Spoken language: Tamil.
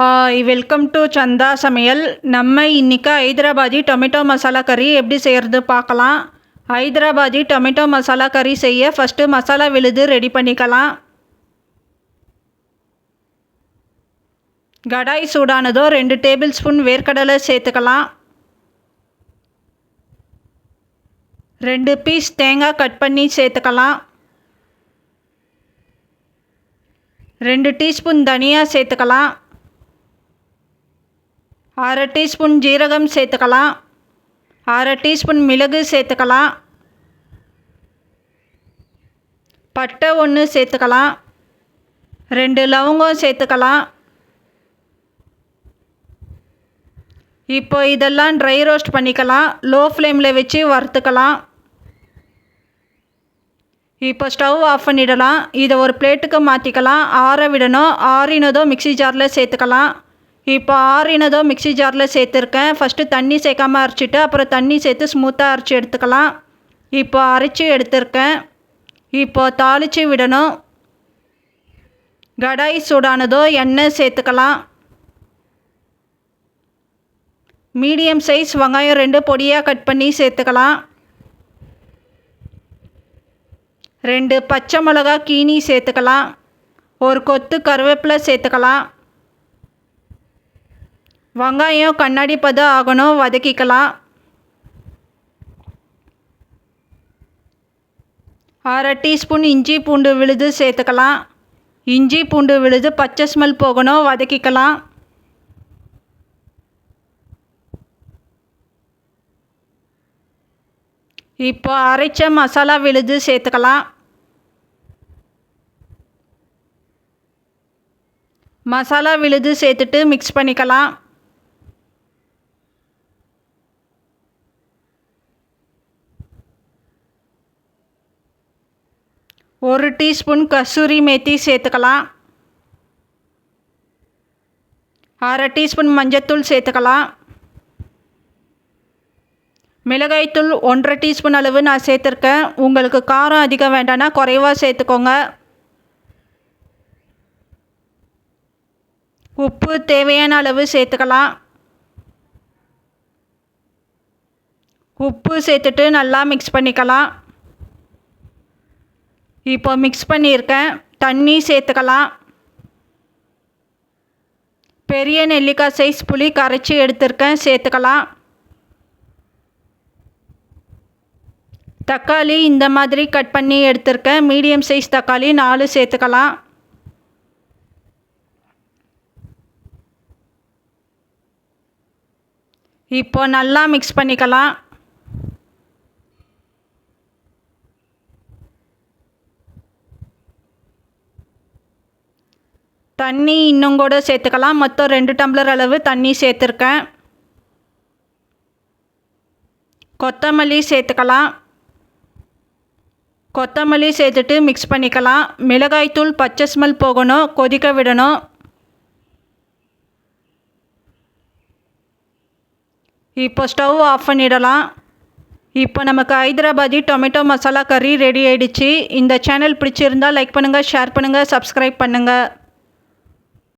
ஹாய், வெல்கம் டு சந்தா சமையல். நம்ம இன்றைக்கி ஹைதராபாதி டொமேட்டோ மசாலா கறி எப்படி செய்கிறது பார்க்கலாம். ஹைதராபாதி டொமேட்டோ மசாலா கறி செய்ய ஃபஸ்ட்டு மசாலா விழுது ரெடி பண்ணிக்கலாம். கடாய் சூடானதோ 2 டேபிள் ஸ்பூன் வேர்க்கடலை சேர்த்துக்கலாம். 2 பீஸ் தேங்காய் கட் பண்ணி சேர்த்துக்கலாம். 2 டீஸ்பூன் தனியா சேர்த்துக்கலாம். 1/2 டீஸ்பூன் ஜீரகம் சேர்த்துக்கலாம். 1/2 டீஸ்பூன் மிளகு சேர்த்துக்கலாம். பட்டை 1 சேர்த்துக்கலாம். 2 லவங்கம் சேர்த்துக்கலாம். இப்போ இதெல்லாம் ட்ரை ரோஸ்ட் பண்ணிக்கலாம். லோ ஃப்ளேமில் வச்சு வறுத்துக்கலாம். இப்போ ஸ்டவ் ஆஃப் பண்ணிடலாம். இதை ஒரு பிளேட்டுக்கு மாற்றிக்கலாம். ஆற விடணும். ஆறினதோ மிக்ஸி ஜாரில் சேர்த்துக்கலாம். இப்போ ஆறினதோ மிக்ஸி ஜாரில் சேர்த்துருக்கேன். ஃபஸ்ட்டு தண்ணி சேர்க்காமல் அரைச்சிட்டு அப்புறம் தண்ணி சேர்த்து ஸ்மூத்தாக அரைச்சி எடுத்துக்கலாம். இப்போ அரைச்சி எடுத்துருக்கேன். இப்போ தாளித்து விடணும். கடாய் சூடானதோ எண்ணெய் சேர்த்துக்கலாம். மீடியம் சைஸ் வெங்காயம் 2 பொடியாக கட் பண்ணி சேர்த்துக்கலாம். 2 பச்சை மிளகா கீனி சேர்த்துக்கலாம். ஒரு கொத்து கருவேப்பிலை சேர்த்துக்கலாம். வெங்காயம் கண்ணாடி பதம் ஆகணும், வதக்கிக்கலாம். 1/2 டீஸ்பூன் இஞ்சி பூண்டு விழுது சேர்த்துக்கலாம். இஞ்சி பூண்டு விழுது பச்சை ஸ்மெல் போகணும், வதக்கிக்கலாம். இப்போ அரைச்ச மசாலா விழுது சேர்த்துக்கலாம். மசாலா விழுது சேர்த்துட்டு மிக்ஸ் பண்ணிக்கலாம். 1 டீஸ்பூன் கசூரி மேத்தி சேர்த்துக்கலாம். 1/2 டீஸ்பூன் மஞ்சத்தூள் சேர்த்துக்கலாம். மிளகாய்த்தூள் 1/2 டீஸ்பூன் அளவு நான் சேர்த்துருக்கேன். உங்களுக்கு காரம் அதிகம் வேண்டாம்னா குறைவாக சேர்த்துக்கோங்க. உப்பு தேவையான அளவு சேர்த்துக்கலாம். உப்பு சேர்த்துட்டு நல்லா மிக்ஸ் பண்ணிக்கலாம். இப்போ மிக்ஸ் பண்ணியிருக்கேன். தண்ணி சேர்த்துக்கலாம். பெரிய நெல்லிக்காய் சைஸ் புளி கரைச்சி எடுத்துருக்கேன், சேர்த்துக்கலாம். தக்காளி இந்த மாதிரி கட் பண்ணி எடுத்துருக்கேன். மீடியம் சைஸ் தக்காளி 4 சேர்த்துக்கலாம். இப்போ நல்லா மிக்ஸ் பண்ணிக்கலாம். தண்ணி இன்னும் கூட சேர்த்துக்கலாம். மொத்தம் 2 டம்ளர் அளவு தண்ணி சேர்த்துருக்கேன். கொத்தமல்லி சேர்த்துக்கலாம். கொத்தமல்லி சேர்த்துட்டு மிக்ஸ் பண்ணிக்கலாம். மிளகாய்த்தூள் பச்சை ஸ்மெல் போகணும், கொதிக்க விடணும். இப்போ ஸ்டவ் ஆஃப் பண்ணிடலாம். இப்போ நமக்கு ஹைதராபாதி டொமேட்டோ மசாலா கறி ரெடி ஆயிடுச்சு. இந்த சேனல் பிடிச்சிருந்தால் லைக் பண்ணுங்கள், ஷேர் பண்ணுங்கள், சப்ஸ்கிரைப் பண்ணுங்கள்.